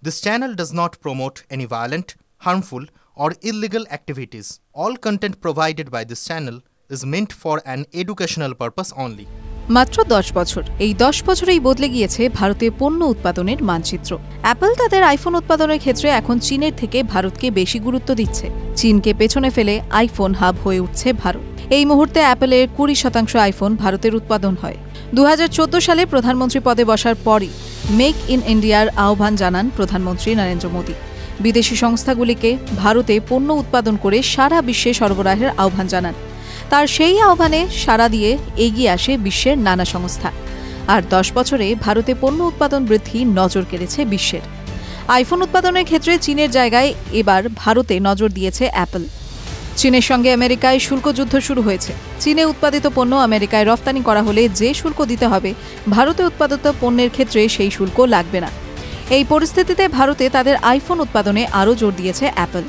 This channel does not promote any violent, harmful, or illegal activities. All content provided by this channel is meant for an educational purpose only. মাত্র 10 বছর। এই 10 বছরেই বদলে গিয়েছে ভারতীয় পণ্য উৎপাদনের মানচিত্র। অ্যাপল তাদের আইফোন উৎপাদনের ক্ষেত্রে এখন চীনের থেকে ভারতকে বেশি গুরুত্ব দিচ্ছে। চীনকে পেছনে ফেলে আইফোন হাব হয়ে উঠছে ভারত। এই মুহূর্তে অ্যাপলের 20% আইফোন ভারতের উৎপাদন হয়। 2014 সালে প্রধানমন্ত্রী পদে বসার পরই মেক ইন ইন্ডিয়ার আহ্বান জানান প্রধানমন্ত্রী নরেন্দ্র মোদী। বিদেশি সংস্থাগুলিকে ভারতে পণ্য উৎপাদন করে সারা বিশ্বে সরবরাহের আহ্বান জানান। তার সেই আহ্বানে সাড়া দিয়ে এগিয়ে আসে বিশ্বের নানা সংস্থা। আর 10 বছরে ভারতে পণ্য উৎপাদন বৃদ্ধি নজর কেড়েছে বিশ্বের। আইফোন উৎপাদনের ক্ষেত্রে চীনের জায়গায় এবার ভারতে নজর দিয়েছে অ্যাপল। চীনের সঙ্গে আমেরিকায় শুল্ক যুদ্ধ শুরু হয়েছে। চীনে উৎপাদিত পণ্য আমেরিকায় রপ্তানি করা হলে যে শুল্ক দিতে হবে, ভারতে উৎপাদিত পণ্যের ক্ষেত্রে সেই শুল্ক লাগবে না। এই পরিস্থিতিতে ভারতে তাদের আইফোন উৎপাদনে আরও জোর দিয়েছে অ্যাপল।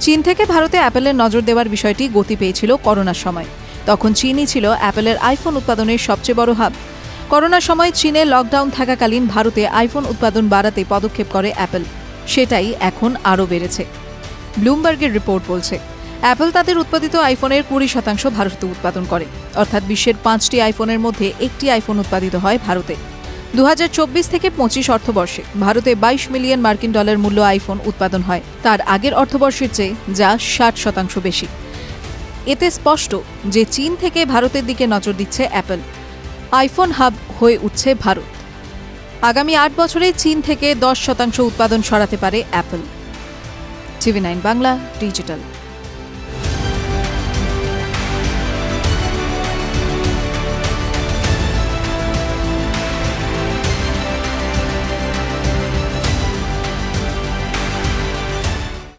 চীন থেকে ভারতে অ্যাপলের নজর দেওয়ার বিষয়টি গতি পেয়েছিল করোনার সময়। তখন চীনই ছিল অ্যাপলের আইফোন উৎপাদনের সবচেয়ে বড় হাব। করোনার সময় চীনে লকডাউন থাকাকালীন ভারতে আইফোন উৎপাদন বাড়াতে পদক্ষেপ করে অ্যাপল। সেটাই এখন আরও বেড়েছে। ব্লুমবার্গের রিপোর্ট বলছে, অ্যাপল তাদের উৎপাদিত আইফোনের 20% ভারতে উৎপাদন করে। অর্থাৎ বিশ্বের 5টি আইফোনের মধ্যে একটি আইফোন উৎপাদিত হয় ভারতে। 2024 থেকে 25 অর্থবর্ষে ভারতে $22 মিলিয়ন মূল্য আইফোন উৎপাদন হয়, তার আগের অর্থবর্ষের চেয়ে, যা 60% বেশি। এতে স্পষ্ট যে চীন থেকে ভারতের দিকে নজর দিচ্ছে অ্যাপল। আইফোন হাব হয়ে উঠছে ভারত। আগামী 8 বছরে চীন থেকে 10% উৎপাদন সরাতে পারে অ্যাপল। TV9 Bangla digital.